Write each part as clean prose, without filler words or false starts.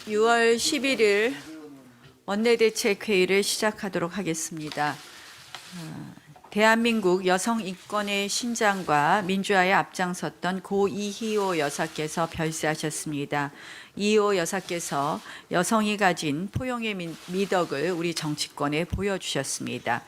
(6월 11일) 원내대책회의를 시작하도록 하겠습니다. 대한민국 여성 인권의 신장과 민주화에 앞장섰던 고 이희호 여사께서 별세하셨습니다. 이희호 여사께서 여성이 가진 포용의 미덕을 우리 정치권에 보여주셨습니다.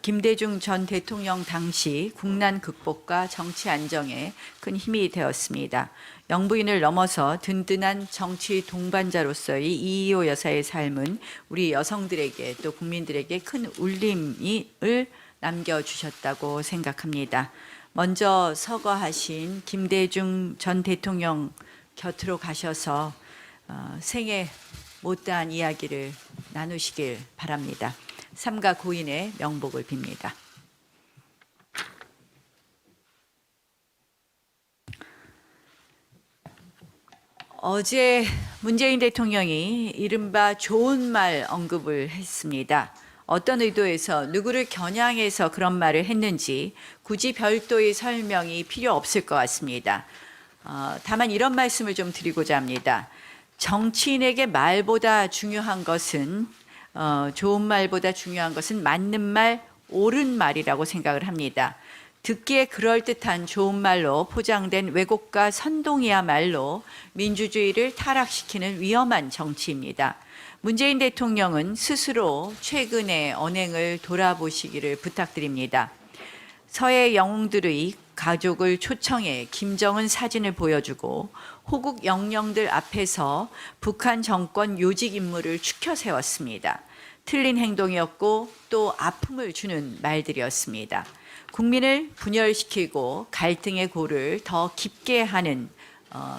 김대중 전 대통령 당시 국난 극복과 정치 안정에 큰 힘이 되었습니다. 영부인을 넘어서 든든한 정치 동반자로서의 이희호 여사의 삶은 우리 여성들에게 또 국민들에게 큰 울림을 남겨주셨다고 생각합니다. 먼저 서거하신 김대중 전 대통령 곁으로 가셔서 생애 못다한 이야기를 나누시길 바랍니다. 삼가 고인의 명복을 빕니다. 어제 문재인 대통령이 이른바 좋은 말 언급을 했습니다. 어떤 의도에서 누구를 겨냥해서 그런 말을 했는지 굳이 별도의 설명이 필요 없을 것 같습니다. 다만 이런 말씀을 좀 드리고자 합니다. 정치인에게 말보다 중요한 것은 좋은 말보다 중요한 것은 맞는 말, 옳은 말이라고 생각을 합니다. 듣기에 그럴듯한 좋은 말로 포장된 왜곡과 선동이야말로 민주주의를 타락시키는 위험한 정치입니다. 문재인 대통령은 스스로 최근의 언행을 돌아보시기를 부탁드립니다. 서해 영웅들의 가족을 초청해 김정은 사진을 보여주고 호국 영령들 앞에서 북한 정권 요직 인물을 추켜 세웠습니다. 틀린 행동이었고 또 아픔을 주는 말들이었습니다. 국민을 분열시키고 갈등의 골을 더 깊게 하는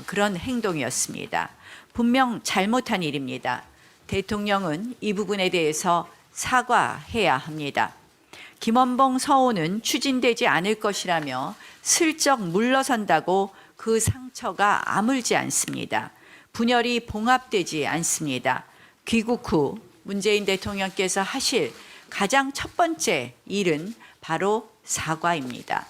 그런 행동이었습니다. 분명 잘못한 일입니다. 대통령은 이 부분에 대해서 사과해야 합니다. 김원봉 서호는 추진되지 않을 것이라며 슬쩍 물러선다고 그 상처가 아물지 않습니다. 분열이 봉합되지 않습니다. 귀국 후 문재인 대통령께서 하실 가장 첫 번째 일은 바로 사과입니다.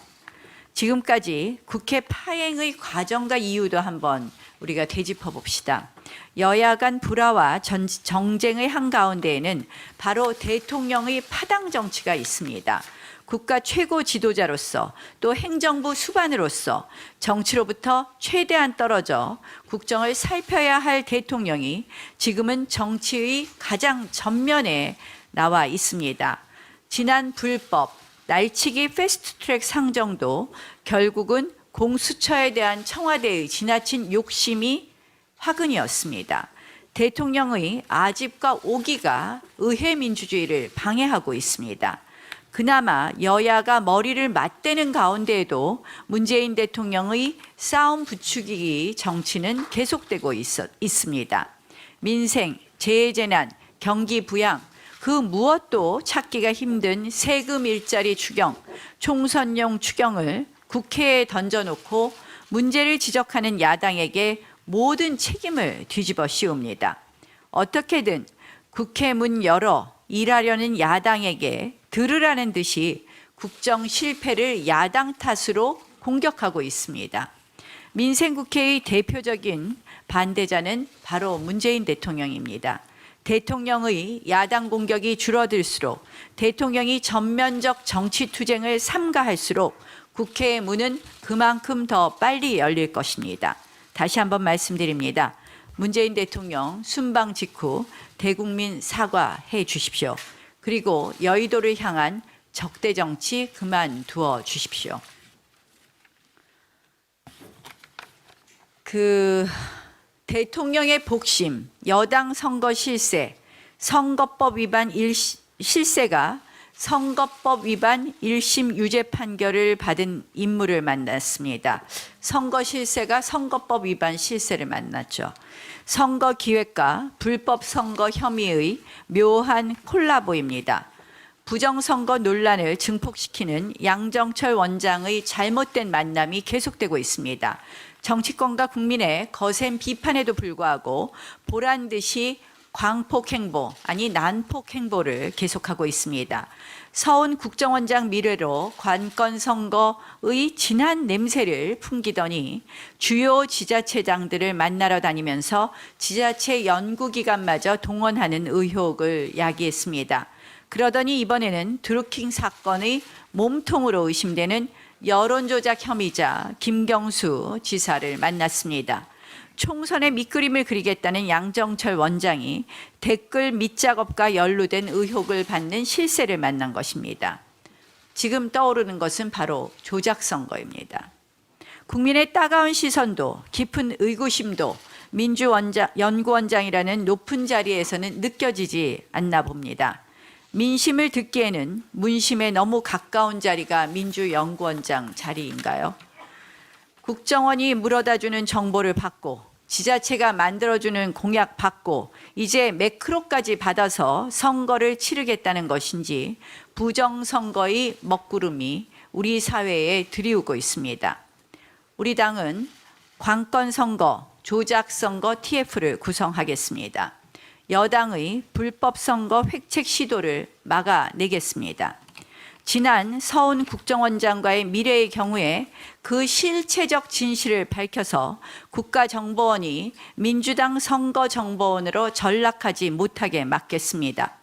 지금까지 국회 파행의 과정과 이유도 한번 우리가 되짚어 봅시다. 여야 간 불화와 정쟁의 한가운데에는 바로 대통령의 파당 정치가 있습니다. 국가 최고 지도자로서 또 행정부 수반으로서 정치로부터 최대한 떨어져 국정을 살펴야 할 대통령이 지금은 정치의 가장 전면에 나와 있습니다. 지난 불법, 날치기 패스트트랙 상정도 결국은 공수처에 대한 청와대의 지나친 욕심이 화근이었습니다. 대통령의 아집과 오기가 의회 민주주의를 방해하고 있습니다. 그나마 여야가 머리를 맞대는 가운데에도 문재인 대통령의 싸움 부추기기 정치는 계속되고 있습니다. 민생, 재해재난, 경기 부양, 그 무엇도 찾기가 힘든 세금 일자리 추경, 총선용 추경을 국회에 던져놓고 문제를 지적하는 야당에게 모든 책임을 뒤집어 씌웁니다. 어떻게든 국회 문 열어 일하려는 야당에게 들으라는 듯이 국정 실패를 야당 탓으로 공격하고 있습니다. 민생국회의 대표적인 반대자는 바로 문재인 대통령입니다. 대통령의 야당 공격이 줄어들수록 대통령이 전면적 정치 투쟁을 삼가할수록 국회의 문은 그만큼 더 빨리 열릴 것입니다. 다시 한번 말씀드립니다. 문재인 대통령 순방 직후 대국민 사과해 주십시오. 그리고 여의도를 향한 적대 정치 그만두어 주십시오. 대통령의 복심, 여당 선거 실세, 선거법 위반 실세가 선거법 위반 1심 유죄 판결을 받은 인물을 만났습니다. 선거 실세가 선거법 위반 실세를 만났죠. 선거 기획과 불법 선거 혐의의 묘한 콜라보입니다. 부정선거 논란을 증폭시키는 양정철 원장의 잘못된 만남이 계속되고 있습니다. 정치권과 국민의 거센 비판에도 불구하고 보란 듯이 광폭행보, 아니 난폭행보를 계속하고 있습니다. 서훈 국정원장 미래로 관건 선거의 진한 냄새를 풍기더니 주요 지자체장들을 만나러 다니면서 지자체 연구기관마저 동원하는 의혹을 야기했습니다. 그러더니 이번에는 드루킹 사건의 몸통으로 의심되는 여론조작 혐의자 김경수 지사를 만났습니다. 총선의 밑그림을 그리겠다는 양정철 원장이 댓글 밑작업과 연루된 의혹을 받는 실세를 만난 것입니다. 지금 떠오르는 것은 바로 조작선거입니다. 국민의 따가운 시선도 깊은 의구심도 민주연구원장이라는 높은 자리에서는 느껴지지 않나 봅니다. 민심을 듣기에는 문심에 너무 가까운 자리가 민주연구원장 자리인가요? 국정원이 물어다주는 정보를 받고 지자체가 만들어주는 공약 받고 이제 매크로까지 받아서 선거를 치르겠다는 것인지 부정선거의 먹구름이 우리 사회에 들이우고 있습니다. 우리 당은 관건선거, 조작선거 TF를 구성하겠습니다. 여당의 불법선거 획책 시도를 막아내겠습니다. 지난 서훈 국정원장과의 미래의 경우에 그 실체적 진실을 밝혀서 국가정보원이 민주당 선거정보원으로 전락하지 못하게 막겠습니다.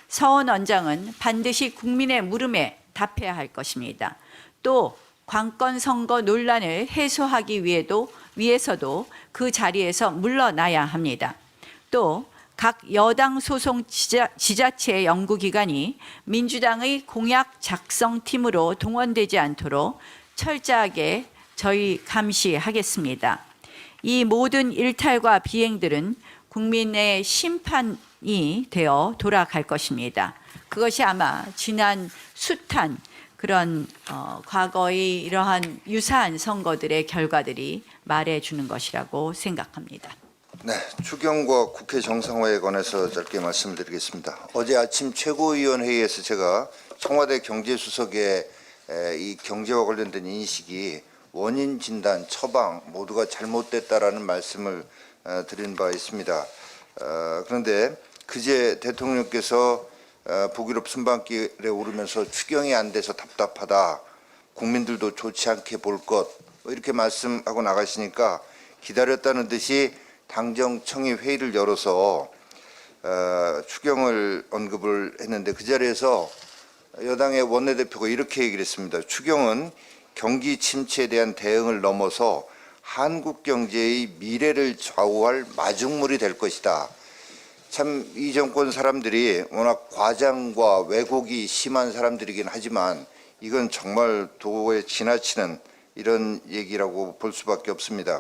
서훈 원장은 반드시 국민의 물음에 답해야 할 것입니다. 또 관건선거 논란을 해소하기 위해서도 그 자리에서 물러나야 합니다. 또 각 여당 소속 지자체 연구기관이 민주당의 공약 작성팀으로 동원되지 않도록 철저하게 저희 감시하겠습니다. 이 모든 일탈과 비행들은 국민의 심판이 되어 돌아갈 것입니다. 그것이 아마 지난 숱한 그런 과거의 이러한 유사한 선거들의 결과들이 말해주는 것이라고 생각합니다. 네, 추경과 국회 정상화에 관해서 짧게 말씀드리겠습니다. 어제 아침 최고위원회의에서 제가 청와대 경제수석의 이 경제와 관련된 인식이 원인 진단, 처방 모두가 잘못됐다라는 말씀을 드린 바 있습니다. 그런데 그제 대통령께서 북유럽 순방길에 오르면서 추경이 안 돼서 답답하다, 국민들도 좋지 않게 볼 것 이렇게 말씀하고 나가시니까 기다렸다는 듯이 당정청의 회의를 열어서 추경을 언급을 했는데 그 자리에서 여당의 원내대표가 이렇게 얘기를 했습니다. 추경은 경기 침체에 대한 대응을 넘어서 한국 경제의 미래를 좌우할 마중물이 될 것이다. 참 이 정권 사람들이 워낙 과장과 왜곡이 심한 사람들이긴 하지만 이건 정말 도에 지나치는 이런 얘기라고 볼 수밖에 없습니다.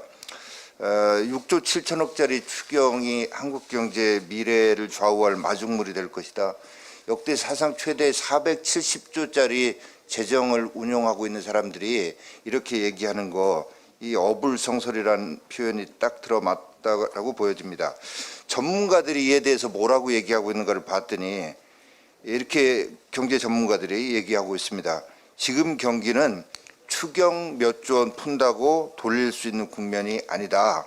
6조 7천억짜리 추경이 한국 경제의 미래를 좌우할 마중물이 될 것이다. 역대 사상 최대 470조짜리 재정을 운용하고 있는 사람들이 이렇게 얘기하는 거, 이 어불성설이라는 표현이 딱 들어맞다고 보여집니다. 전문가들이 이에 대해서 뭐라고 얘기하고 있는가를 봤더니 이렇게 경제 전문가들이 얘기하고 있습니다. 지금 경기는 추경 몇 조 원 푼다고 돌릴 수 있는 국면이 아니다.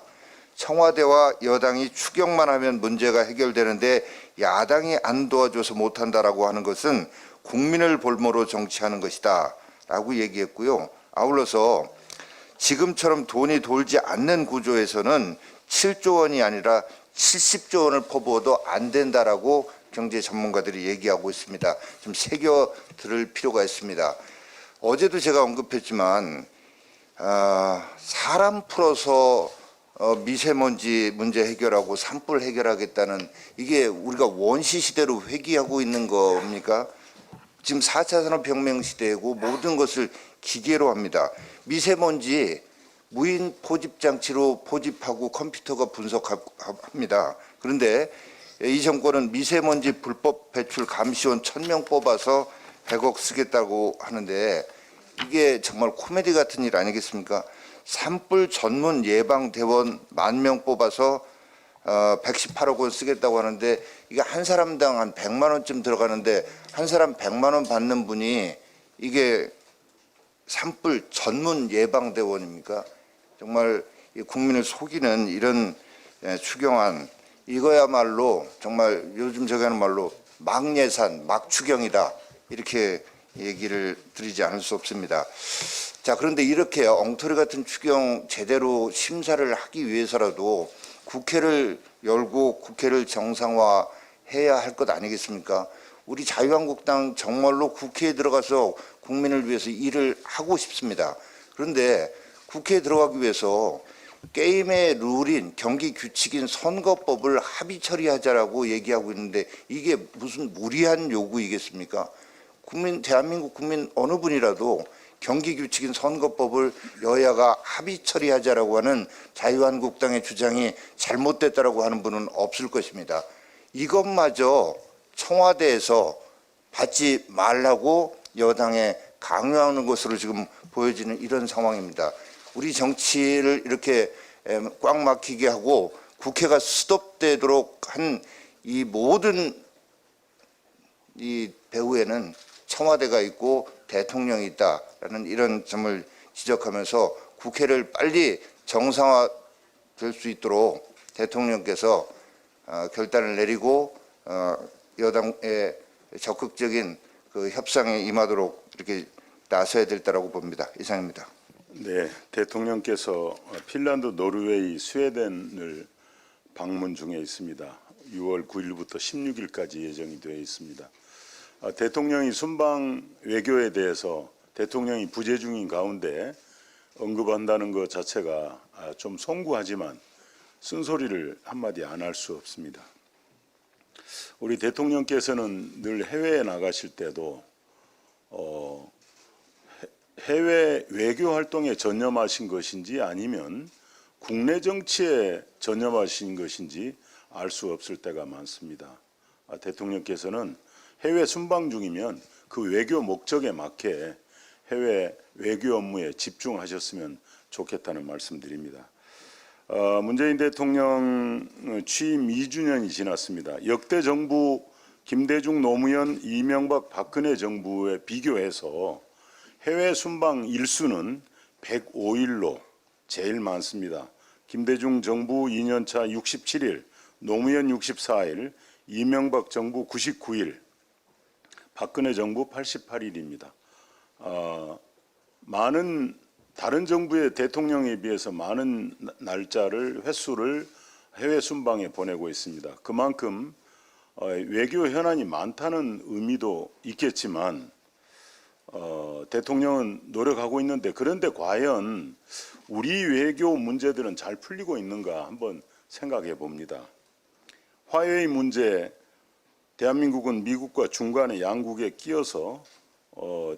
청와대와 여당이 추경만 하면 문제가 해결되는데 야당이 안 도와줘서 못한다라고 하는 것은 국민을 볼모로 정치하는 것이다 라고 얘기했고요. 아울러서 지금처럼 돈이 돌지 않는 구조에서는 7조 원이 아니라 70조 원을 퍼부어도 안 된다라고 경제 전문가들이 얘기하고 있습니다. 좀 새겨 들을 필요가 있습니다. 어제도 제가 언급했지만 사람 풀어서 미세먼지 문제 해결하고 산불 해결하겠다는, 이게 우리가 원시 시대로 회귀하고 있는 겁니까? 지금 4차 산업혁명 시대이고 모든 것을 기계로 합니다. 미세먼지 무인 포집 장치로 포집하고 컴퓨터가 분석합니다. 그런데 이 정권은 미세먼지 불법 배출 감시원 1000명 뽑아서 100억 쓰겠다고 하는데 이게 정말 코미디 같은 일 아니겠습니까? 산불 전문 예방 대원 10,000명 뽑아서 118억 원 쓰겠다고 하는데 이게 한 사람당 한 100만 원쯤 들어가는데 한 사람 100만 원 받는 분이 이게 산불 전문 예방 대원입니까? 정말 이 국민을 속이는 이런 추경안 이거야말로 정말 요즘 저기 하는 말로 막예산, 막추경이다 이렇게 얘기를 드리지 않을 수 없습니다. 자, 그런데 이렇게 엉터리 같은 추경 제대로 심사를 하기 위해서라도 국회를 열고 국회를 정상화해야 할 것 아니겠습니까? 우리 자유한국당 정말로 국회에 들어가서 국민을 위해서 일을 하고 싶습니다. 그런데 국회에 들어가기 위해서 게임의 룰인 경기 규칙인 선거법을 합의 처리하자라고 얘기하고 있는데 이게 무슨 무리한 요구이겠습니까? 대한민국 국민 어느 분이라도 경기 규칙인 선거법을 여야가 합의 처리하자라고 하는 자유한국당의 주장이 잘못됐다라고 하는 분은 없을 것입니다. 이것마저 청와대에서 받지 말라고 여당에 강요하는 것으로 지금 보여지는 이런 상황입니다. 우리 정치를 이렇게 꽉 막히게 하고 국회가 스톱되도록 한 이 모든 이 배후에는 청와대가 있고 대통령이 있다라는 이런 점을 지적하면서 국회를 빨리 정상화될 수 있도록 대통령께서 결단을 내리고 여당의 적극적인 그 협상에 임하도록 이렇게 나서야 될 때라고 봅니다. 이상입니다. 네, 대통령께서 핀란드, 노르웨이, 스웨덴을 방문 중에 있습니다. 6월 9일부터 16일까지 예정이 되어 있습니다. 대통령이 순방 외교에 대해서 대통령이 부재 중인 가운데 언급한다는 것 자체가 좀 송구하지만 쓴소리를 한마디 안 할 수 없습니다. 우리 대통령께서는 늘 해외에 나가실 때도 해외 외교 활동에 전념하신 것인지 아니면 국내 정치에 전념하신 것인지 알 수 없을 때가 많습니다. 대통령께서는 해외 순방 중이면 그 외교 목적에 맞게 해외 외교 업무에 집중하셨으면 좋겠다는 말씀드립니다. 문재인 대통령 취임 2주년이 지났습니다. 역대 정부 김대중, 노무현, 이명박, 박근혜 정부에 비교해서 해외 순방 일수는 105일로 제일 많습니다. 김대중 정부 2년차 67일, 노무현 64일, 이명박 정부 99일, 박근혜 정부 88일입니다. 많은 다른 정부의 대통령에 비해서 많은 날짜를 횟수를 해외 순방에 보내고 있습니다. 그만큼 외교 현안이 많다는 의미도 있겠지만 대통령은 노력하고 있는데 그런데 과연 우리 외교 문제들은 잘 풀리고 있는가 한번 생각해 봅니다. 화웨이 문제 대한민국은 미국과 중간에 양국에 끼어서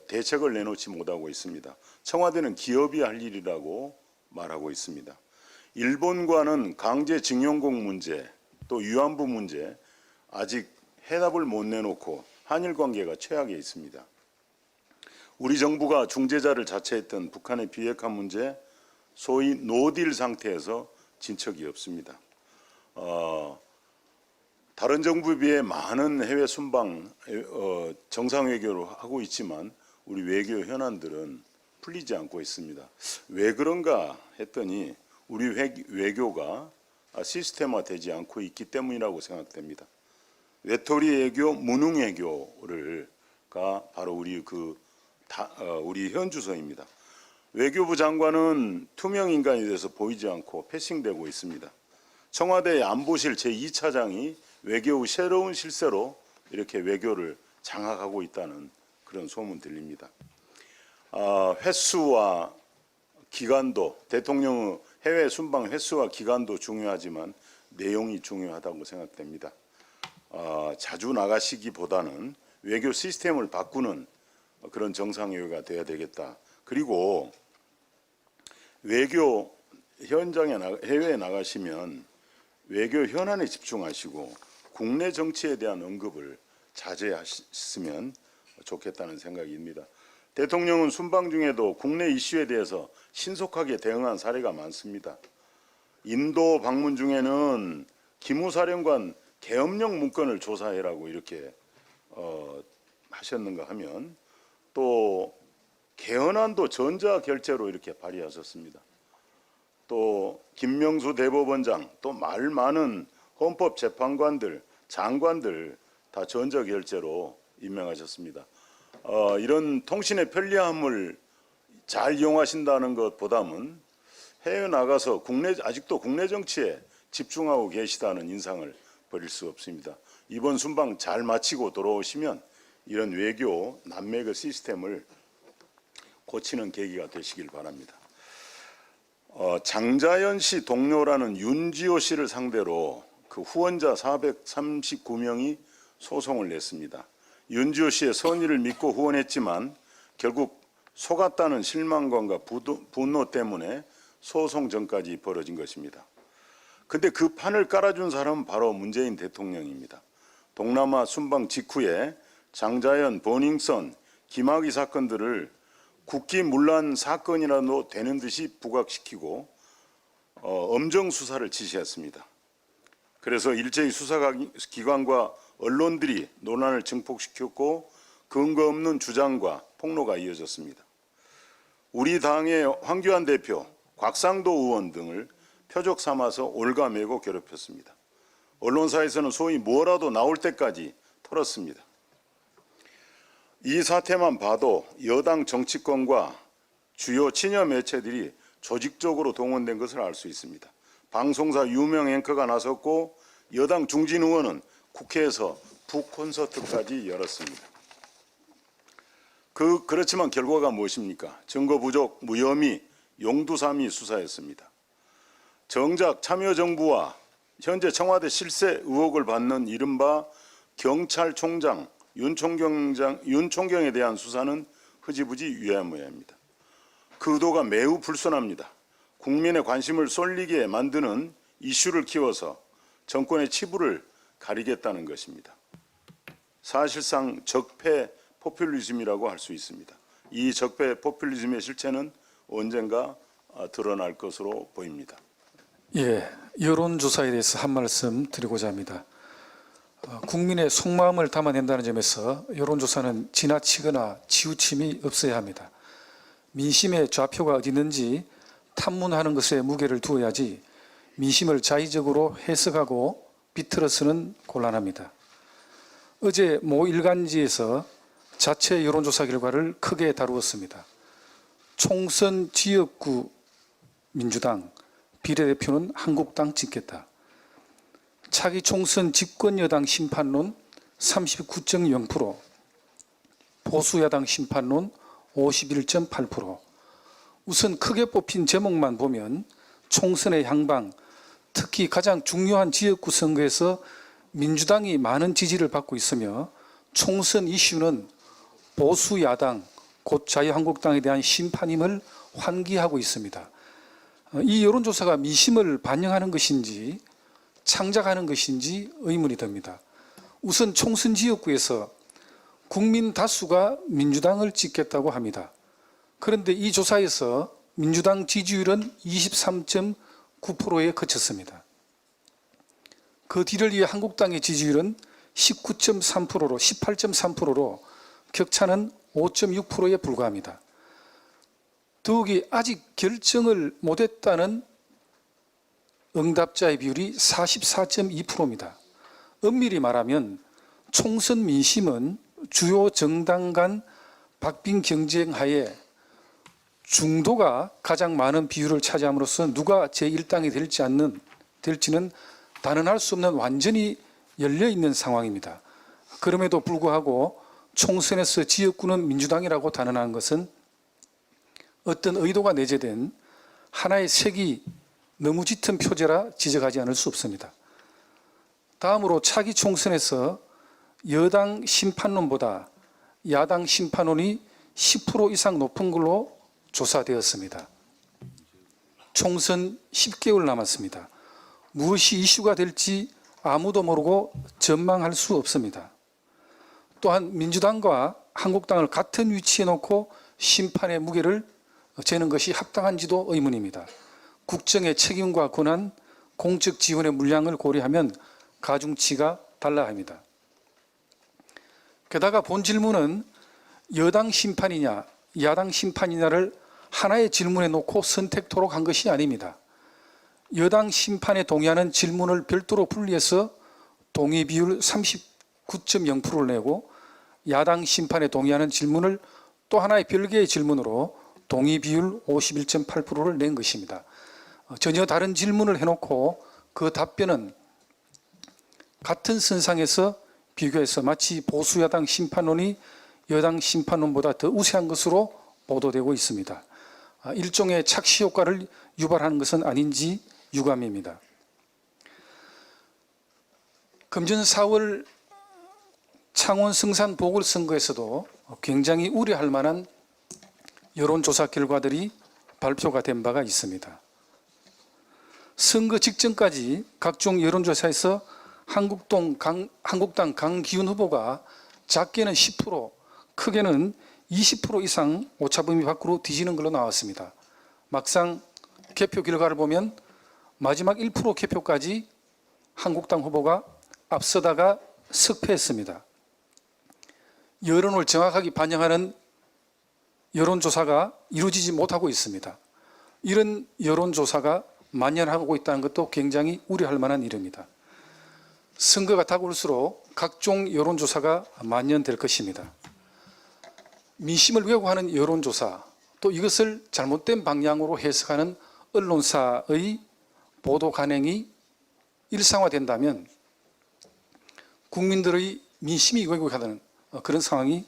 대책을 내놓지 못하고 있습니다. 청와대는 기업이 할 일이라고 말하고 있습니다. 일본과는 강제징용국 문제 또 위안부 문제 아직 해답을 못 내놓고 한일 관계가 최악에 있습니다. 우리 정부가 중재자를 자처했던 북한의 비핵화 문제 소위 노딜 상태에서 진척이 없습니다. 다른 정부에 비해 많은 해외 순방 정상 외교를 하고 있지만 우리 외교 현안들은 풀리지 않고 있습니다. 왜 그런가 했더니 우리 외교가 시스템화되지 않고 있기 때문이라고 생각됩니다. 외톨이 외교, 무능 외교가 바로 우리 우리 현주소입니다. 외교부 장관은 투명 인간이 돼서 보이지 않고 패싱되고 있습니다. 청와대 안보실 제2차장이 외교의 새로운 실세로 이렇게 외교를 장악하고 있다는 그런 소문 들립니다. 횟수와 기간도 대통령의 해외 순방 횟수와 기간도 중요하지만 내용이 중요하다고 생각됩니다. 자주 나가시기보다는 외교 시스템을 바꾸는 그런 정상 외교가 돼야 되겠다. 그리고 외교 현장에 해외에 나가시면 외교 현안에 집중하시고 국내 정치에 대한 언급을 자제하시면 좋겠다는 생각입니다. 대통령은 순방 중에도 국내 이슈에 대해서 신속하게 대응한 사례가 많습니다. 인도 방문 중에는 기무사령관 계엄령 문건을 조사해라고 이렇게 하셨는가 하면, 또 개헌안도 전자결제로 이렇게 발의하셨습니다. 또 김명수 대법원장, 또 말 많은 헌법재판관들, 장관들 다 전자결제로 임명하셨습니다. 이런 통신의 편리함을 잘 이용하신다는 것보다는 해외 나가서 아직도 국내 정치에 집중하고 계시다는 인상을 버릴 수 없습니다. 이번 순방 잘 마치고 돌아오시면 이런 외교 난맥의 시스템을 고치는 계기가 되시길 바랍니다. 장자연 씨 동료라는 윤지호 씨를 상대로 그 후원자 439명이 소송을 냈습니다. 윤지호 씨의 선의를 믿고 후원했지만 결국 속았다는 실망감과 분노 때문에 소송 전까지 벌어진 것입니다. 근데 그 판을 깔아준 사람은 바로 문재인 대통령입니다. 동남아 순방 직후에 장자연, 버닝썬, 김학의 사건들을 국기문란 사건이라도 되는 듯이 부각시키고 엄정 수사를 지시했습니다. 그래서 일제히 수사기관과 언론들이 논란을 증폭시켰고 근거 없는 주장과 폭로가 이어졌습니다. 우리 당의 황교안 대표, 곽상도 의원 등을 표적 삼아서 올가매고 괴롭혔습니다. 언론사에서는 소위 뭐라도 나올 때까지 털었습니다. 이 사태만 봐도 여당 정치권과 주요 친여 매체들이 조직적으로 동원된 것을 알 수 있습니다. 방송사 유명 앵커가 나섰고 여당 중진 의원은 국회에서 북콘서트까지 열었습니다. 그렇지만 결과가 무엇입니까? 증거 부족, 무혐의, 용두사미 수사였습니다. 정작 참여정부와 현재 청와대 실세 의혹을 받는 이른바 경찰총장 윤 총경에 대한 수사는 흐지부지 유야무야입니다. 그 의도가 매우 불순합니다. 국민의 관심을 쏠리게 만드는 이슈를 키워서 정권의 치부를 가리겠다는 것입니다. 사실상 적폐 포퓰리즘이라고 할 수 있습니다. 이 적폐 포퓰리즘의 실체는 언젠가 드러날 것으로 보입니다. 예, 여론조사에 대해서 한 말씀 드리고자 합니다. 국민의 속마음을 담아낸다는 점에서 여론조사는 지나치거나 치우침이 없어야 합니다. 민심의 좌표가 어디 있는지 탐문하는 것에 무게를 두어야지 민심을 자의적으로 해석하고 비틀어서는 곤란합니다. 어제 모 일간지에서 자체 여론조사 결과를 크게 다루었습니다. 총선 지역구 민주당, 비례대표는 한국당 찍겠다. 차기 총선 집권여당 심판론 39.0%, 보수야당 심판론 51.8%. 우선 크게 뽑힌 제목만 보면 총선의 향방, 특히 가장 중요한 지역구 선거에서 민주당이 많은 지지를 받고 있으며 총선 이슈는 보수야당, 곧 자유한국당에 대한 심판임을 환기하고 있습니다. 이 여론조사가 민심을 반영하는 것인지 창작하는 것인지 의문이 듭니다. 우선 총선 지역구에서 국민 다수가 민주당을 찍겠다고 합니다. 그런데 이 조사에서 민주당 지지율은 23.9%에 그쳤습니다. 그 뒤를 이어 한국당의 지지율은 19.3%로 18.3%로 격차는 5.6%에 불과합니다. 더욱이 아직 결정을 못했다는 응답자의 비율이 44.2%입니다. 엄밀히 말하면 총선 민심은 주요 정당 간 박빙 경쟁 하에 중도가 가장 많은 비율을 차지함으로써 누가 제1당이 될지는 단언할 수 없는 완전히 열려있는 상황입니다. 그럼에도 불구하고 총선에서 지역구는 민주당이라고 단언하는 것은 어떤 의도가 내재된 하나의 색이 너무 짙은 표제라 지적하지 않을 수 없습니다. 다음으로 차기 총선에서 여당 심판론보다 야당 심판론이 10% 이상 높은 걸로 조사되었습니다. 총선 10개월 남았습니다. 무엇이 이슈가 될지 아무도 모르고 전망할 수 없습니다. 또한 민주당과 한국당을 같은 위치에 놓고 심판의 무게를 재는 것이 합당한지도 의문입니다. 국정의 책임과 권한, 공적 지원의 물량을 고려하면 가중치가 달라야 합니다. 게다가 본 질문은 여당 심판이냐 야당 심판이냐를 하나의 질문에 놓고 선택토록 한 것이 아닙니다. 여당 심판에 동의하는 질문을 별도로 분리해서 동의 비율 39.0%를 내고 야당 심판에 동의하는 질문을 또 하나의 별개의 질문으로 동의 비율 51.8%를 낸 것입니다. 전혀 다른 질문을 해놓고 그 답변은 같은 선상에서 비교해서 마치 보수 야당 심판론이 여당 심판론보다 더 우세한 것으로 보도되고 있습니다. 일종의 착시 효과를 유발하는 것은 아닌지 유감입니다. 금년 4월 창원 성산 보궐선거에서도 굉장히 우려할 만한 여론조사 결과들이 발표가 된 바가 있습니다. 선거 직전까지 각종 여론조사에서 한국당 강기훈 후보가 작게는 10%, 크게는 20% 이상 오차범위 밖으로 뒤지는 걸로 나왔습니다. 막상 개표 결과를 보면 마지막 1% 개표까지 한국당 후보가 앞서다가 석패했습니다. 여론을 정확하게 반영하는 여론조사가 이루어지지 못하고 있습니다. 이런 여론조사가 만연하고 있다는 것도 굉장히 우려할 만한 일입니다. 선거가 다가올수록 각종 여론조사가 만연될 것입니다. 민심을 왜곡하는 여론조사, 또 이것을 잘못된 방향으로 해석하는 언론사의 보도 간행이 일상화된다면 국민들의 민심이 왜곡하는 그런 상황이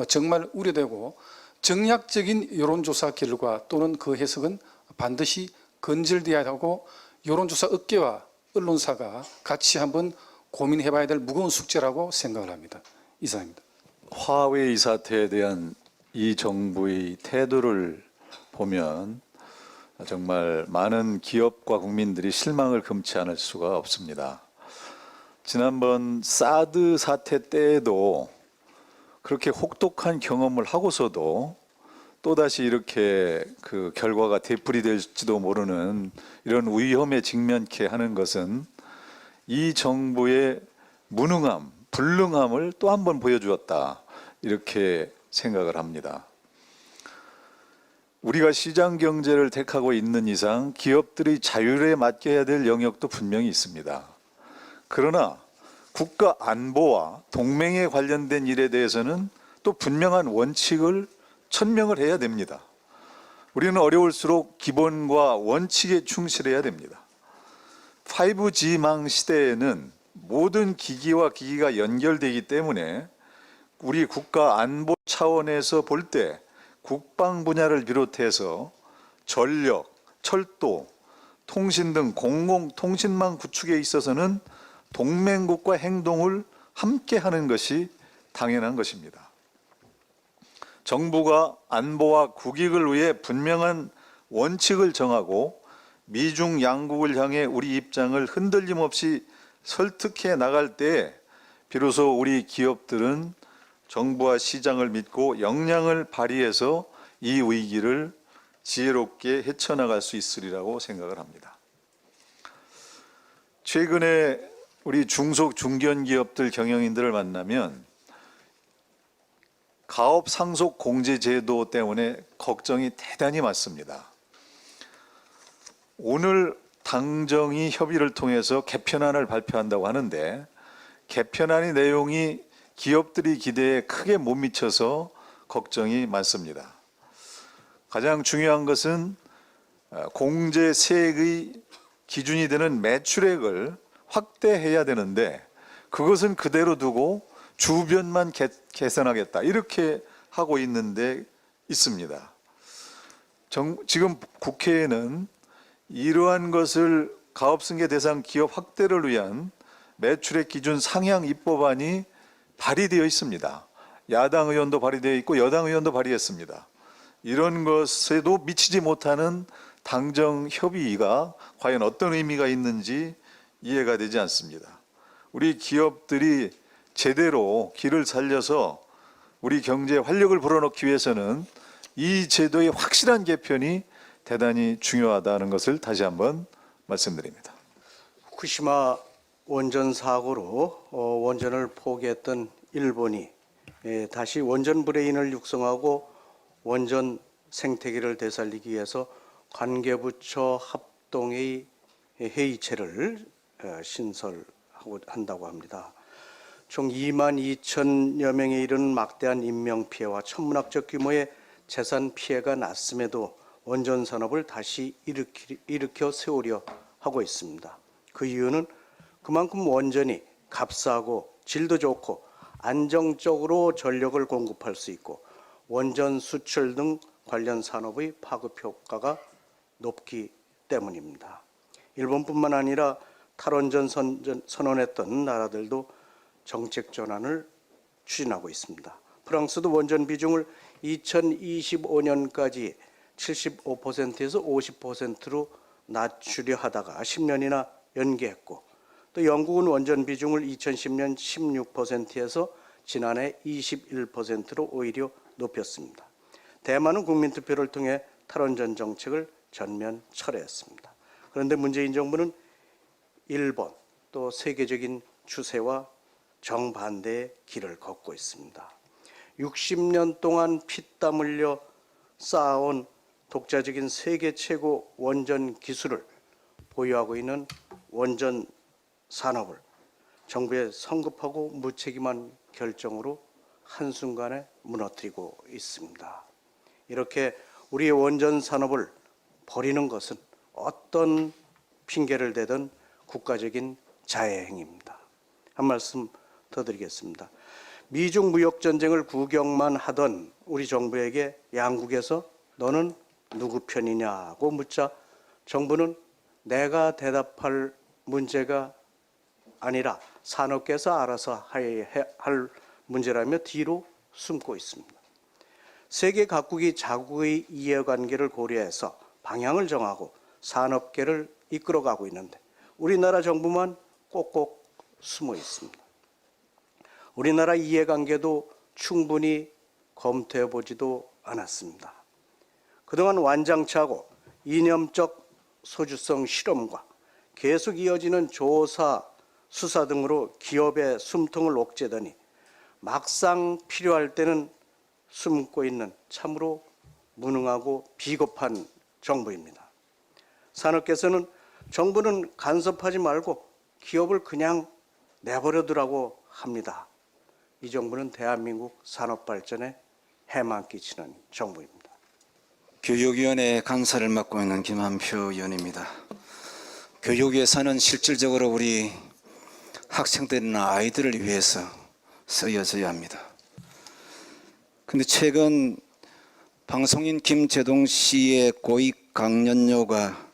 정말 우려되고 정략적인 여론조사 결과 또는 그 해석은 반드시 건절되어야 하고 여론조사 업계와 언론사가 같이 한번 고민해봐야 될 무거운 숙제라고 생각을 합니다. 이상입니다. 화웨이 사태에 대한 이 정부의 태도를 보면 정말 많은 기업과 국민들이 실망을 금치 않을 수가 없습니다. 지난번 사드 사태 때에도 그렇게 혹독한 경험을 하고서도 또다시 이렇게 그 결과가 되풀이될지도 모르는 이런 위험에 직면케 하는 것은 이 정부의 무능함, 불능함을 또 한 번 보여주었다, 이렇게 생각을 합니다. 우리가 시장 경제를 택하고 있는 이상 기업들이 자율에 맡겨야 될 영역도 분명히 있습니다. 그러나 국가 안보와 동맹에 관련된 일에 대해서는 또 분명한 원칙을 천명을 해야 됩니다. 우리는 어려울수록 기본과 원칙에 충실해야 됩니다. 5G망 시대에는 모든 기기와 기기가 연결되기 때문에 우리 국가 안보 차원에서 볼 때 국방 분야를 비롯해서 전력, 철도, 통신 등 공공통신망 구축에 있어서는 동맹국과 행동을 함께 하는 것이 당연한 것입니다. 정부가 안보와 국익을 위해 분명한 원칙을 정하고 미중 양국을 향해 우리 입장을 흔들림 없이 설득해 나갈 때 비로소 우리 기업들은 정부와 시장을 믿고 역량을 발휘해서 이 위기를 지혜롭게 헤쳐나갈 수 있으리라고 생각을 합니다. 최근에 우리 중소 중견기업들 경영인들을 만나면 가업 상속 공제 제도 때문에 걱정이 대단히 많습니다. 오늘 당정이 협의를 통해서 개편안을 발표한다고 하는데 개편안의 내용이 기업들이 기대에 크게 못 미쳐서 걱정이 많습니다. 가장 중요한 것은 공제세액의 기준이 되는 매출액을 확대해야 되는데 그것은 그대로 두고 주변만 개선하겠다, 이렇게 하고 있는데 있습니다. 지금 국회에는 이러한 것을 가업승계 대상 기업 확대를 위한 매출액 기준 상향 입법안이 발의되어 있습니다. 야당 의원도 발의되어 있고 여당 의원도 발의했습니다. 이런 것에도 미치지 못하는 당정 협의가 과연 어떤 의미가 있는지 이해가 되지 않습니다. 우리 기업들이 제대로 길을 살려서 우리 경제에 활력을 불어넣기 위해서는 이 제도의 확실한 개편이 대단히 중요하다는 것을 다시 한번 말씀드립니다. 후쿠시마 원전 사고로 원전을 포기했던 일본이 다시 원전 브레인을 육성하고 원전 생태계를 되살리기 위해서 관계부처 합동의 회의체를 신설하고 한다고 합니다. 총 2만 2천여 명에 이르는 막대한 인명피해와 천문학적 규모의 재산 피해가 났음에도 원전 산업을 다시 일으켜 세우려 하고 있습니다. 그 이유는 그만큼 원전이 값싸고 질도 좋고 안정적으로 전력을 공급할 수 있고 원전 수출 등 관련 산업의 파급 효과가 높기 때문입니다. 일본뿐만 아니라 탈원전 선언했던 나라들도 정책 전환을 추진하고 있습니다. 프랑스도 원전 비중을 2025년까지 75%에서 50%로 낮추려 하다가 10년이나 연기했고, 또 영국은 원전 비중을 2010년 16%에서 지난해 21%로 오히려 높였습니다. 대만은 국민투표를 통해 탈원전 정책을 전면 철회했습니다. 그런데 문재인 정부는 일본 또 세계적인 추세와 정반대의 길을 걷고 있습니다. 60년 동안 피땀 흘려 쌓아온 독자적인 세계 최고 원전 기술을 보유하고 있는 원전 산업을 정부의 성급하고 무책임한 결정으로 한순간에 무너뜨리고 있습니다. 이렇게 우리의 원전 산업을 버리는 것은 어떤 핑계를 대든 국가적인 자해 행위입니다. 한 말씀 더 드리겠습니다. 미중 무역 전쟁을 구경만 하던 우리 정부에게 양국에서 너는 누구 편이냐고 묻자 정부는 내가 대답할 문제가 아니라 산업계에서 알아서 할 문제라며 뒤로 숨고 있습니다. 세계 각국이 자국의 이해관계를 고려해서 방향을 정하고 산업계를 이끌어가고 있는데 우리나라 정부만 꼭꼭 숨어 있습니다. 우리나라 이해관계도 충분히 검토해보지도 않았습니다. 그동안 완장차고 이념적 소주성 실험과 계속 이어지는 조사, 수사 등으로 기업의 숨통을 옥죄더니 막상 필요할 때는 숨고 있는 참으로 무능하고 비겁한 정부입니다. 산업계에서는 정부는 간섭하지 말고 기업을 그냥 내버려두라고 합니다. 이 정부는 대한민국 산업 발전에 해만 끼치는 정부입니다. 교육위원회 간사를 맡고 있는 김한표 의원입니다. 교육위에서는 실질적으로 우리 학생들이나 아이들을 위해서 쓰여져야 합니다. 그런데 최근 방송인 김재동 씨의 고익 강연료가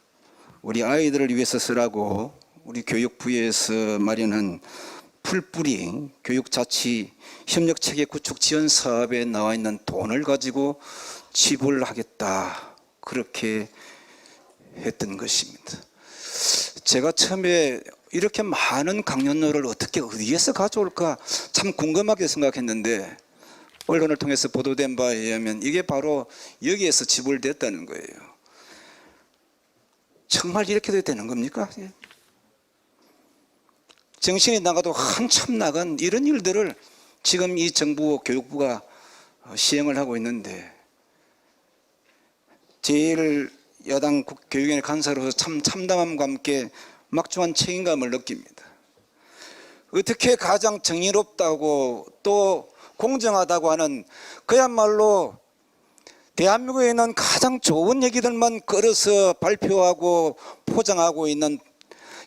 우리 아이들을 위해서 쓰라고 우리 교육부에서 마련한 풀뿌리 교육자치 협력체계 구축 지원 사업에 나와 있는 돈을 가지고 지불하겠다 그렇게 했던 것입니다. 제가 처음에 이렇게 많은 강연료를 어떻게 어디에서 가져올까 참 궁금하게 생각했는데 언론을 통해서 보도된 바에 의하면 이게 바로 여기에서 지불됐다는 거예요. 정말 이렇게 돼야 되는 겁니까? 정신이 나가도 한참 나간 이런 일들을 지금 이 정부 교육부가 시행을 하고 있는데 제일 야당 교육위원회 간사로서 참 참담함과 함께 막중한 책임감을 느낍니다. 어떻게 가장 정의롭다고 또 공정하다고 하는 그야말로 대한민국에 있는 가장 좋은 얘기들만 끌어서 발표하고 포장하고 있는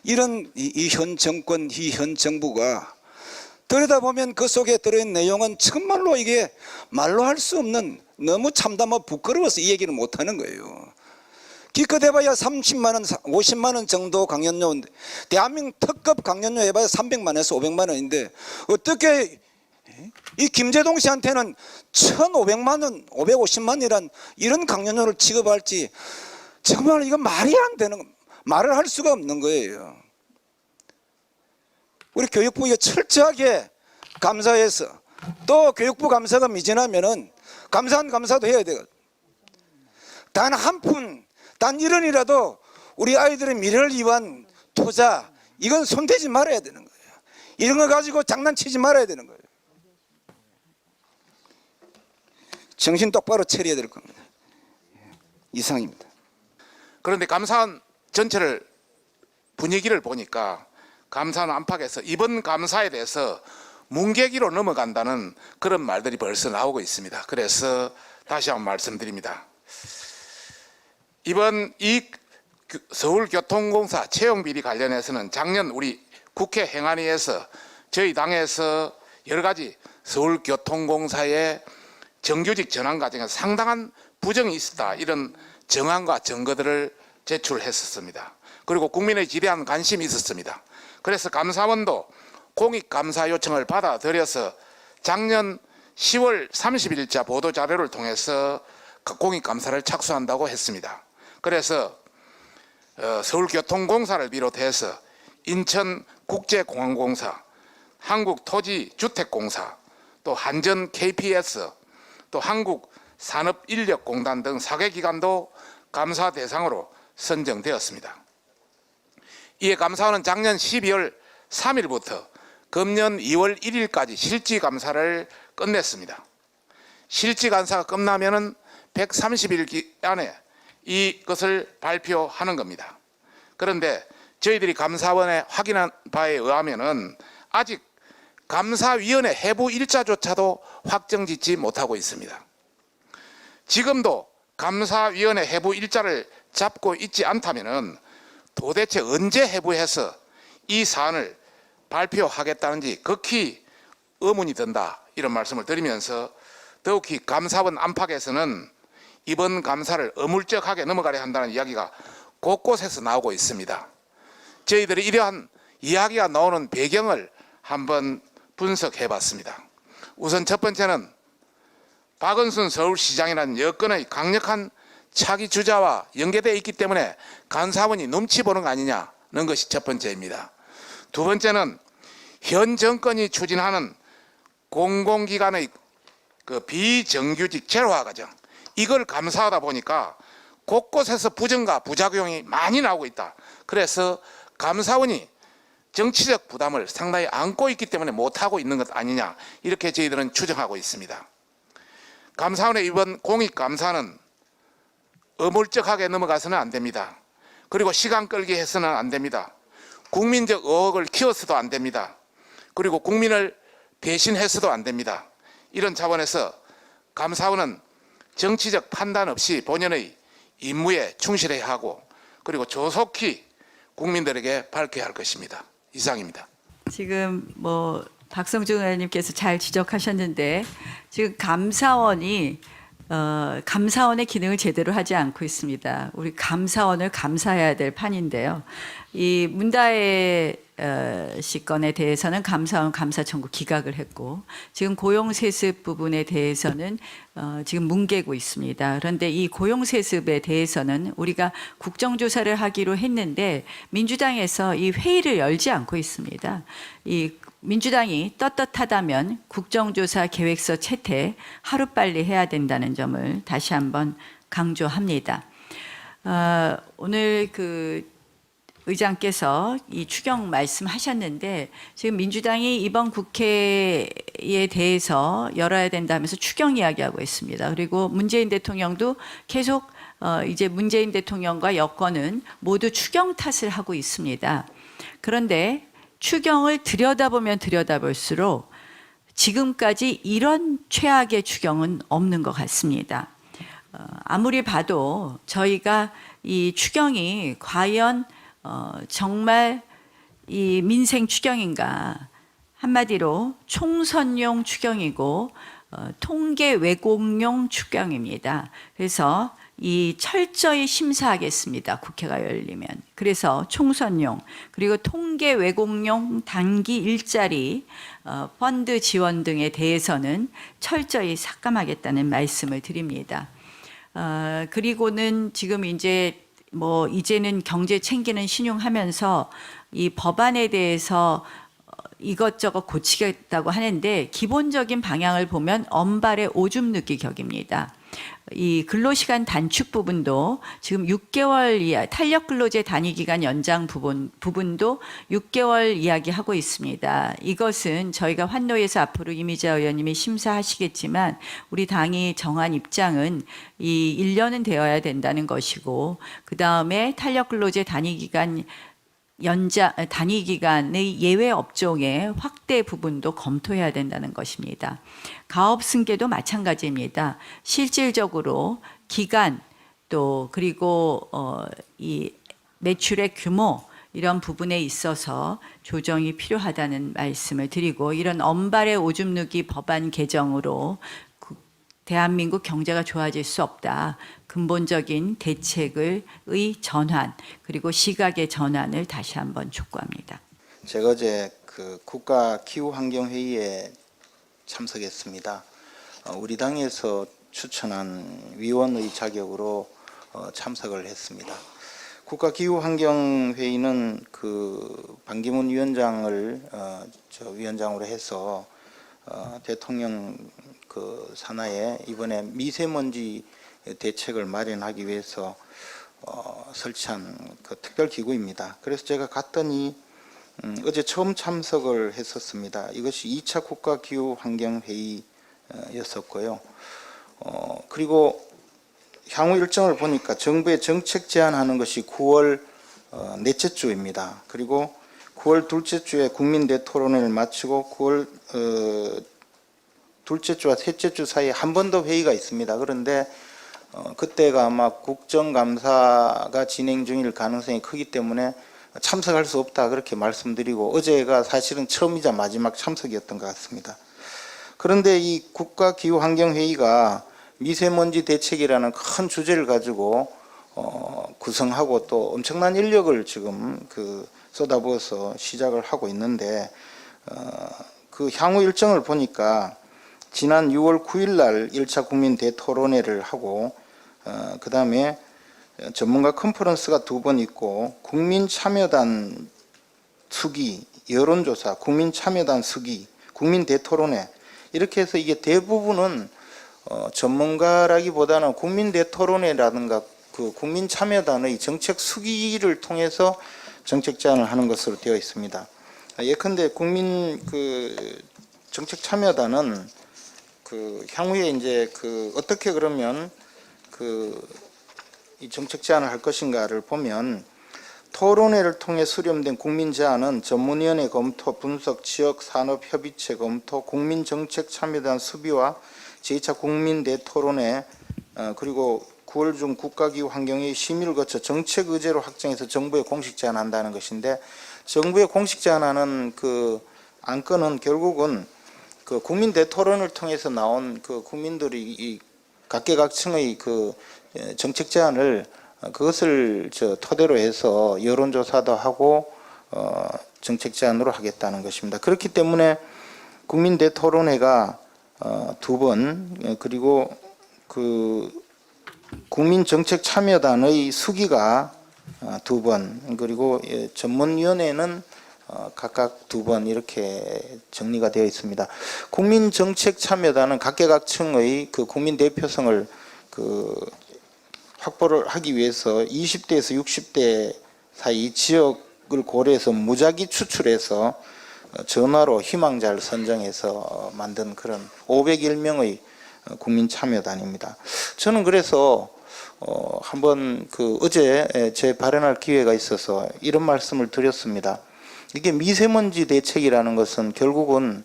이런 이 현 정권, 이 현 정부가 들여다보면 그 속에 들어있는 내용은 정말로 이게 말로 할 수 없는 너무 참담하고 부끄러워서 이 얘기를 못하는 거예요. 기껏 해봐야 30만 원, 50만 원 정도 강연료인데 대한민국 특급 강연료 해봐야 300만 원에서 500만 원인데 어떻게 이 김재동 씨한테는 1,500만 원, 550만 원이란 이런 강연료를 지급할지 정말 이거 말이 안 되는 말을 할 수가 없는 거예요. 우리 교육부에 철저하게 감사해서 또 교육부 감사가 미진하면은 감사한 감사도 해야 되거든. 단 한 푼, 단 1원이라도 우리 아이들의 미래를 위한 투자, 이건 손대지 말아야 되는 거예요. 이런 거 가지고 장난치지 말아야 되는 거예요. 정신 똑바로 차려야 될 겁니다. 이상입니다. 그런데 감사원 전체를 분위기를 보니까 감사원 안팎에서 이번 감사에 대해서 뭉개기로 넘어간다는 그런 말들이 벌써 나오고 있습니다. 그래서 다시 한번 말씀드립니다. 이번 이 서울교통공사 채용비리 관련해서는 작년 우리 국회 행안위에서 저희 당에서 여러 가지 서울교통공사의 정규직 전환 과정에 상당한 부정이 있었다, 이런 정황과 증거들을 제출했었습니다. 그리고 국민의 지대한 관심이 있었습니다. 그래서 감사원도 공익감사 요청을 받아들여서 작년 10월 30일자 보도자료를 통해서 공익감사를 착수한다고 했습니다. 그래서 서울교통공사를 비롯해서 인천국제공항공사, 한국토지주택공사, 또 한전 KPS, 또 한국산업인력공단 등 4개 기관도 감사 대상으로 선정되었습니다. 이에 감사원은 작년 12월 3일부터 금년 2월 1일까지 실지감사를 끝냈습니다. 실지감사가 끝나면은 130일 안에 이것을 발표하는 겁니다. 그런데 저희들이 감사원에 확인한 바에 의하면은 아직 감사위원회 해부 일자조차도 확정짓지 못하고 있습니다. 지금도 감사위원회 해부 일자를 잡고 있지 않다면은 도대체 언제 해부해서 이 사안을 발표하겠다는지 극히 의문이 든다, 이런 말씀을 드리면서 더욱이 감사원 안팎에서는 이번 감사를 어물쩍하게 넘어가려 한다는 이야기가 곳곳에서 나오고 있습니다. 저희들이 이러한 이야기가 나오는 배경을 한번 분석해 봤습니다. 우선 첫 번째는 박은순 서울시장이라는 여건의 강력한 차기 주자와 연계되어 있기 때문에 감사원이 눈치 보는 거 아니냐는 것이 첫 번째입니다. 두 번째는 현 정권이 추진하는 공공기관의 그 비정규직 제로화 과정, 이걸 감사하다 보니까 곳곳에서 부정과 부작용이 많이 나오고 있다. 그래서 감사원이 정치적 부담을 상당히 안고 있기 때문에 못하고 있는 것 아니냐, 이렇게 저희들은 추정하고 있습니다. 감사원의 이번 공익감사는 어물쩍하게 넘어가서는 안 됩니다. 그리고 시간 끌기 해서는 안 됩니다. 국민적 의혹을 키워서도 안 됩니다. 그리고 국민을 배신해서도 안 됩니다. 이런 차원에서 감사원은 정치적 판단 없이 본연의 임무에 충실해야 하고, 그리고 조속히 국민들에게 밝혀야 할 것입니다. 이상입니다. 지금 뭐 박성중 의원님께서 잘 지적하셨는데, 지금 감사원이 감사원의 기능을 제대로 하지 않고 있습니다. 우리 감사원을 감사해야 될 판인데요. 이 문다혜 씨 건에 대해서는 감사원 감사 청구 기각을 했고, 지금 고용세습 부분에 대해서는 지금 뭉개고 있습니다. 그런데 이 고용세습에 대해서는 우리가 국정조사를 하기로 했는데 민주당에서 이 회의를 열지 않고 있습니다. 이 민주당이 떳떳하다면 국정조사 계획서 채택 하루빨리 해야 된다는 점을 다시 한번 강조합니다. 오늘 그 의장께서 이 추경 말씀하셨는데, 지금 민주당이 이번 국회에 대해서 열어야 된다면서 추경 이야기하고 있습니다. 그리고 문재인 대통령도 계속 이제 문재인 대통령과 여권은 모두 추경 탓을 하고 있습니다. 그런데 추경을 들여다보면 들여다볼수록 지금까지 이런 최악의 추경은 없는 것 같습니다. 아무리 봐도 저희가 이 추경이 과연 정말 이 민생 추경인가, 한마디로 총선용 추경이고 통계 왜곡용 추경입니다. 그래서 이 철저히 심사하겠습니다. 국회가 열리면. 그래서 총선용, 그리고 통계 왜곡용 단기 일자리 펀드 지원 등에 대해서는 철저히 삭감하겠다는 말씀을 드립니다. 그리고는 지금 이제 이제는 경제 챙기는 신용하면서 이 법안에 대해서 이것저것 고치겠다고 하는데 기본적인 방향을 보면 언발의 오줌 누기 격입니다. 이 근로시간 단축 부분도 지금 6개월 이하 탄력 근로제 단위 기간 연장 부분도 6개월 이야기하고 있습니다. 이것은 저희가 환노에서 앞으로 이미자 의원님이 심사하시겠지만 우리 당이 정한 입장은 이 1년은 되어야 된다는 것이고 그다음에 탄력 근로제 단위 기간 단위 기간의 예외 업종의 확대 부분도 검토해야 된다는 것입니다. 가업 승계도 마찬가지입니다. 실질적으로 기간 또 그리고 이 매출의 규모 이런 부분에 있어서 조정이 필요하다는 말씀을 드리고 이런 언발의 오줌 누기 법안 개정으로 대한민국 경제가 좋아질 수 없다. 근본적인 대책의 전환 그리고 시각의 전환을 다시 한번 촉구합니다. 제가 어제 그 국가기후환경회의에 참석했습니다. 우리 당에서 추천한 위원의 자격으로 참석을 했습니다. 국가기후환경회의는 그 반기문 위원장을 위원장으로 해서 대통령 그 산하에 이번에 미세먼지 대책을 마련하기 위해서 설치한 그 특별 기구입니다. 그래서 제가 갔더니 어제 처음 참석을 했었습니다. 이것이 2차 국가기후환경회의였었고요. 그리고 향후 일정을 보니까 정부의 정책 제안하는 것이 9월 넷째 주입니다. 그리고 9월 둘째 주에 국민대토론회를 마치고 9월 둘째 주와 셋째 주 사이에 한 번 더 회의가 있습니다. 그런데 그때가 아마 국정감사가 진행 중일 가능성이 크기 때문에 참석할 수 없다 그렇게 말씀드리고 어제가 사실은 처음이자 마지막 참석이었던 것 같습니다. 그런데 이 국가기후환경회의가 미세먼지 대책이라는 큰 주제를 가지고 구성하고 또 엄청난 인력을 지금 쏟아부어서 시작을 하고 있는데 그 향후 일정을 보니까 지난 6월 9일 날 1차 국민 대토론회를 하고 그 다음에 전문가 컨퍼런스가 2번 있고 국민참여단 수기, 여론조사, 국민참여단 수기, 국민대토론회 이렇게 해서 이게 대부분은 전문가라기보다는 국민대토론회라든가 그 국민참여단의 정책 수기를 통해서 정책 제안을 하는 것으로 되어 있습니다. 예컨대 국민 정책 참여단은 향후에 이제 어떻게 그러면 이 정책 제안을 할 것인가를 보면 토론회를 통해 수렴된 국민 제안은 전문위원회 검토, 분석, 지역 산업 협의체 검토, 국민정책 참여단 수비와 제2차 국민대토론회 그리고 9월 중 국가기후환경회의 심의를 거쳐 정책 의제로 확정해서 정부에 공식 제안한다는 것인데 정부에 공식 제안하는 그 안건은 결국은 그 국민대토론을 통해서 나온 그 국민들이 이 각계각층의 그 정책 제안을 그것을 토대로 해서 여론조사도 하고 정책 제안으로 하겠다는 것입니다. 그렇기 때문에 국민대토론회가 2번 그리고 그 국민정책참여단의 수기가 2번 그리고 전문위원회는 각각 2번 이렇게 정리가 되어 있습니다. 국민정책참여단은 각계각층의 그 국민 대표성을 확보를 하기 위해서 20대에서 60대 사이 지역을 고려해서 무작위 추출해서 전화로 희망자를 선정해서 만든 그런 501명의 국민참여단입니다. 저는 그래서 한번 어제 제 발언할 기회가 있어서 이런 말씀을 드렸습니다. 이게 미세먼지 대책이라는 것은 결국은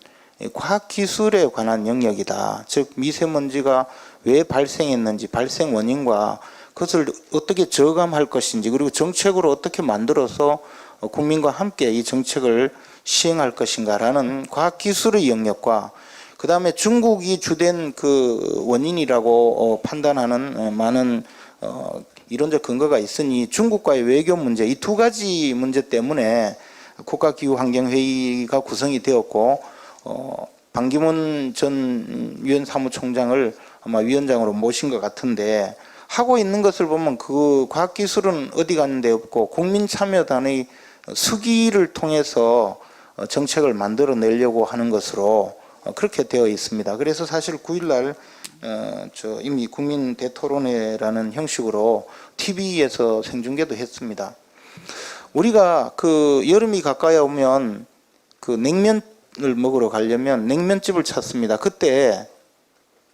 과학기술에 관한 영역이다. 즉 미세먼지가 왜 발생했는지 발생 원인과 그것을 어떻게 저감할 것인지 그리고 정책으로 어떻게 만들어서 국민과 함께 이 정책을 시행할 것인가라는 과학기술의 영역과 그 다음에 중국이 주된 그 원인이라고 판단하는 많은 이론적 근거가 있으니 중국과의 외교 문제 이 2가지 문제 때문에 국가기후환경회의가 구성이 되었고 반기문 전 유엔 사무총장을 아마 위원장으로 모신 것 같은데 하고 있는 것을 보면 그 과학기술은 어디 가는 데 없고 국민참여단의 수기를 통해서 정책을 만들어내려고 하는 것으로 그렇게 되어 있습니다. 그래서 사실 9일날 이미 국민 대토론회라는 형식으로 TV에서 생중계도 했습니다. 우리가 그 여름이 가까이 오면 그 냉면을 먹으러 가려면 냉면집을 찾습니다. 그때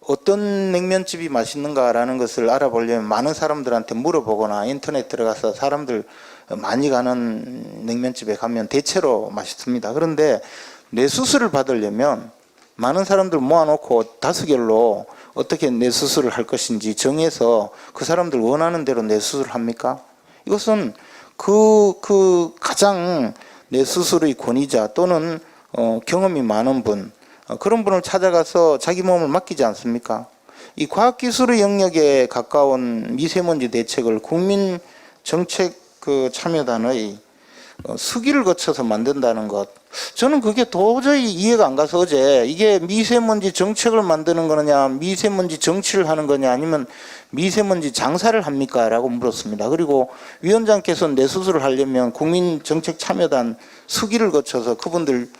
어떤 냉면집이 맛있는가라는 것을 알아보려면 많은 사람들한테 물어보거나 인터넷 들어가서 사람들 많이 가는 냉면집에 가면 대체로 맛있습니다. 그런데 뇌수술을 받으려면 많은 사람들 모아놓고 다수결로 어떻게 뇌수술을 할 것인지 정해서 그 사람들 원하는 대로 뇌수술을 합니까? 이것은 그 가장 뇌수술의 권위자 또는 경험이 많은 분, 그런 분을 찾아가서 자기 몸을 맡기지 않습니까? 이 과학기술의 영역에 가까운 미세먼지 대책을 국민정책 참여단의 수기를 거쳐서 만든다는 것, 저는 그게 도저히 이해가 안 가서 어제 이게 미세먼지 정책을 만드는 거냐, 미세먼지 정치를 하는 거냐, 아니면 미세먼지 장사를 합니까? 라고 물었습니다. 그리고 위원장께서 뇌수술을 하려면 국민정책참여단 수기를 거쳐서 그분들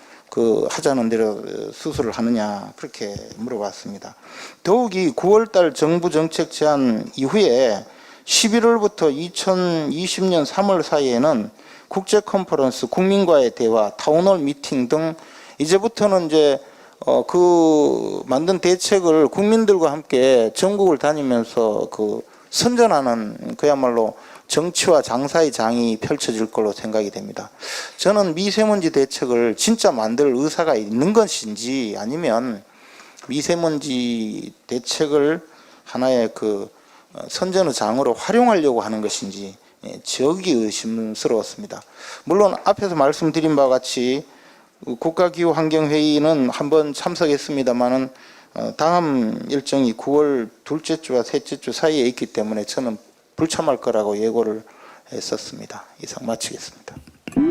하자는 대로 수술을 하느냐, 그렇게 물어봤습니다. 더욱이 9월달 정부 정책 제안 이후에 11월부터 2020년 3월 사이에는 국제 컨퍼런스, 국민과의 대화, 타운홀 미팅 등 이제부터는 이제 만든 대책을 국민들과 함께 전국을 다니면서 선전하는 그야말로 정치와 장사의 장이 펼쳐질 걸로 생각이 됩니다. 저는 미세먼지 대책을 진짜 만들 의사가 있는 것인지 아니면 미세먼지 대책을 하나의 선전의 장으로 활용하려고 하는 것인지 지극히 의심스러웠습니다. 물론 앞에서 말씀드린 바와 같이 국가기후환경회의는 한번 참석했습니다마는 다음 일정이 9월 둘째 주와 셋째 주 사이에 있기 때문에 저는 불참할 거라고 예고를 했었습니다. 이상 마치겠습니다.